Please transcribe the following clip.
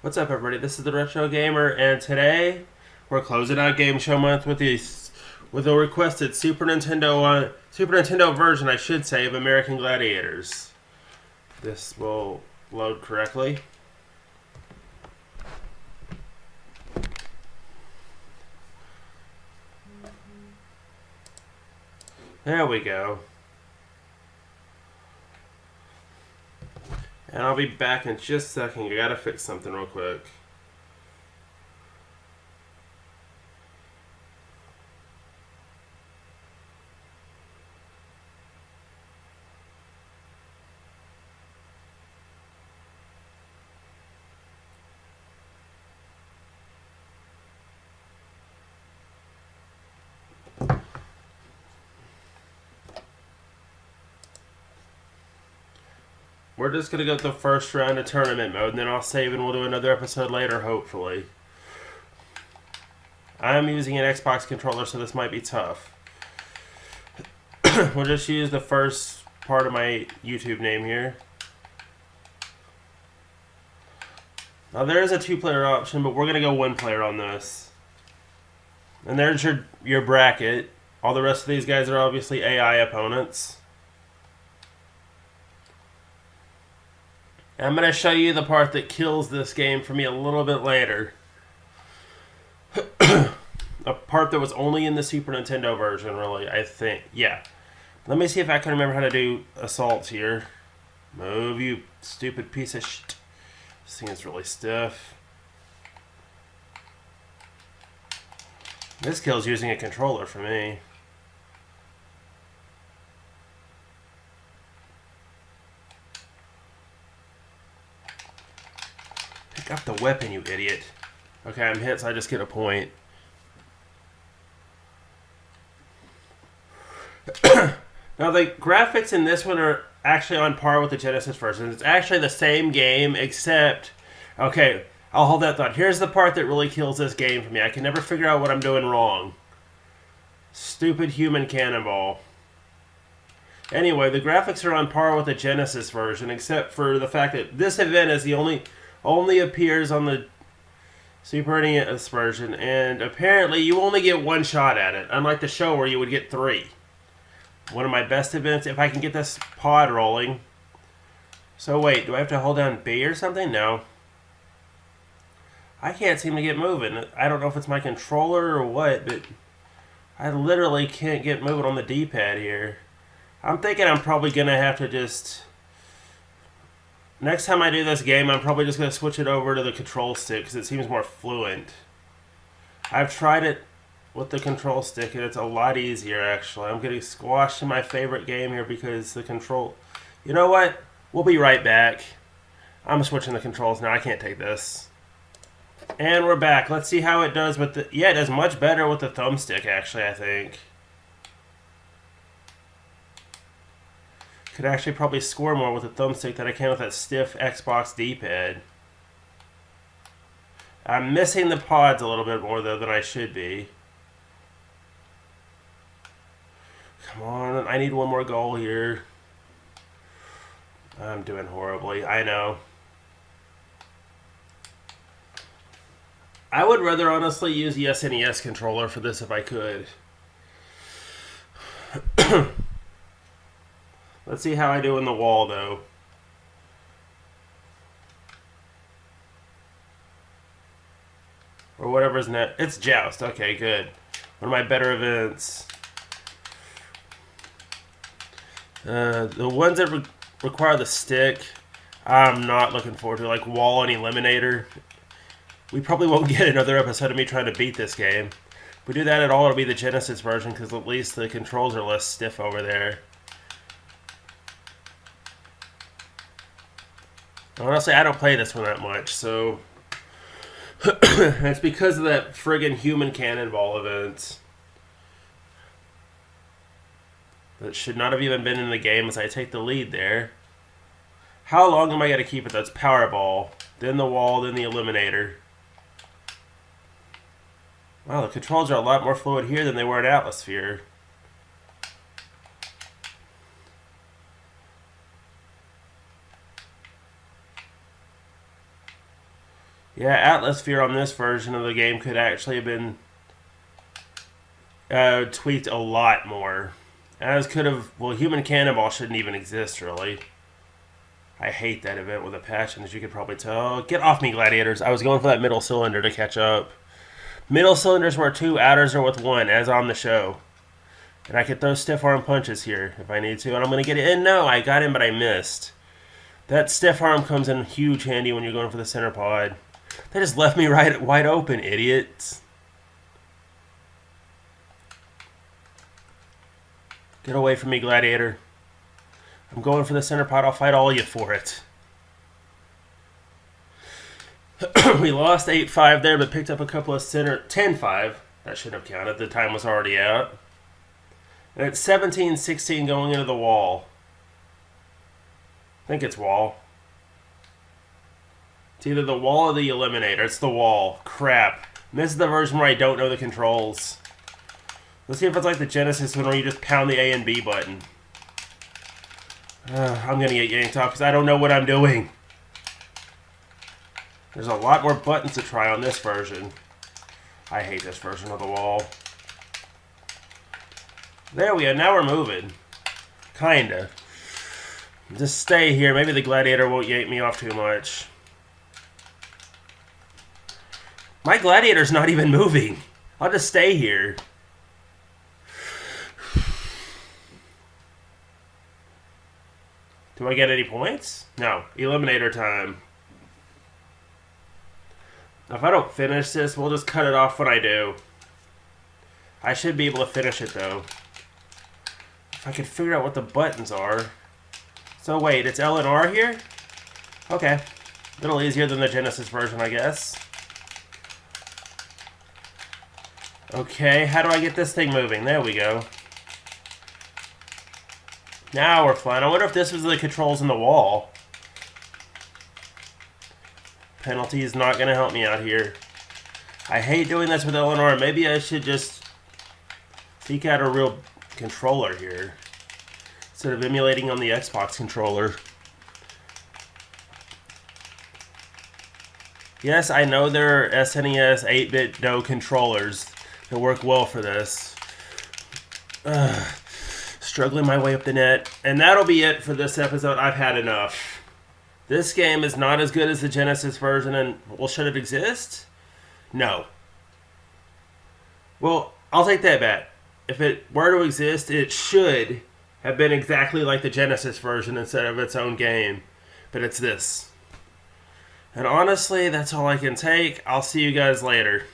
What's up, everybody? This is the RetroGamer, and today we're closing out Game Show Month with a requested Super Nintendo version, I should say, of American Gladiators. This will load correctly. There we go. And I'll be back in just a second. I gotta fix something real quick. We're just gonna go to the first round of tournament mode, and then I'll save and we'll do another episode later, hopefully. I'm using an Xbox controller, so this might be tough. We'll just use the first part of my YouTube name here. Now there is a two-player option, but we're gonna go one player on this. And there's your bracket. All the rest of these guys are obviously AI opponents. I'm going to show you the part that kills this game for me a little bit later. A part that was only in the Super Nintendo version, really, I think. Yeah. Let me see if I can remember how to do assaults here. Move, you stupid piece of shit. This thing is really stiff. This kills using a controller for me. Pick up the weapon, you idiot. Okay, I'm hit, so I just get a point. Now, the graphics in this one are actually on par with the Genesis version. It's actually the same game, except... Okay, I'll hold that thought. Here's the part that really kills this game for me. I can never figure out what I'm doing wrong. Stupid human cannonball. Anyway, the graphics are on par with the Genesis version, except for the fact that this event is the only appears on the Super NES version, and apparently you only get one shot at it, unlike the show where you would get three. One of my best events, if I can get this pod rolling. So wait, do I have to hold down B or something? No. I can't seem to get moving. I don't know if it's my controller or what, but I literally can't get moving on the D-pad here. I'm thinking I'm probably going to have to just... Next time I do this game, I'm probably just going to switch it over to the control stick because it seems more fluent. I've tried it with the control stick and it's a lot easier, actually. I'm getting squashed in my favorite game here because the control... You know what? We'll be right back. I'm switching the controls now. I can't take this. And we're back. Let's see how it does with the... Yeah, it does much better with the thumbstick, actually, I think. Could actually probably score more with a thumbstick than I can with that stiff Xbox D-pad. I'm missing the pods a little bit more, though, than I should be. Come on, I need one more goal here. I'm doing horribly, I know. I would rather honestly use the SNES controller for this if I could. Let's see how I do in the wall, though. Or whatever's next. It's Joust. Okay, good. One of my better events. The ones that require the stick, I'm not looking forward to. Like Wall and Eliminator. We probably won't get another episode of me trying to beat this game. If we do that at all, it'll be the Genesis version, because at least the controls are less stiff over there. Honestly, I don't play this one that much, so... It's because of that friggin' human cannonball event. That should not have even been in the game as I take the lead there. How long am I going to keep it? That's Powerball, then the Wall, then the Eliminator. Wow, the controls are a lot more fluid here than they were in Atmosphere. Yeah, atmosphere on this version of the game could actually have been tweaked a lot more. As could have... Well, Human Cannonball shouldn't even exist, really. I hate that event with a passion, as you could probably tell. Get off me, Gladiators. I was going for that middle cylinder to catch up. Middle cylinders where 2, outers are with 1, as on the show. And I could throw stiff arm punches here if I need to. And I'm going to get it in. No, I got in, but I missed. That stiff arm comes in huge handy when you're going for the center pod. They just left me wide open, idiots. Get away from me, Gladiator. I'm going for the center pod. I'll fight all of you for it. We lost 8-5 there, but picked up a couple of center... 10-5. That shouldn't have counted. The time was already out. And it's 17-16 going into the wall. I think it's wall. It's either the wall or the eliminator. It's the wall. Crap. And this is the version where I don't know the controls. Let's see if it's like the Genesis one where you just pound the A and B button. I'm going to get yanked off because I don't know what I'm doing. There's a lot more buttons to try on this version. I hate this version of the wall. There we go. Now we're moving. Kinda. Just stay here. Maybe the Gladiator won't yank me off too much. My Gladiator's not even moving. I'll just stay here. Do I get any points? No. Eliminator time. If I don't finish this, we'll just cut it off when I do. I should be able to finish it, though. If I could figure out what the buttons are. So wait, it's L and R here? Okay. A little easier than the Genesis version, I guess. Okay, how do I get this thing moving? There we go. Now we're flying. I wonder if this was the controls in the wall. Penalty is not going to help me out here. I hate doing this with L and R. Maybe I should just seek out a real controller here instead of emulating on the Xbox controller. Yes, I know there are SNES 8-bit DOE controllers that work well for this. Struggling my way up the net. And that'll be it for this episode. I've had enough. This game is not as good as the Genesis version, and, well, should it exist? No. Well, I'll take that back. If it were to exist, it should have been exactly like the Genesis version instead of its own game. But it's this. And honestly, that's all I can take. I'll see you guys later.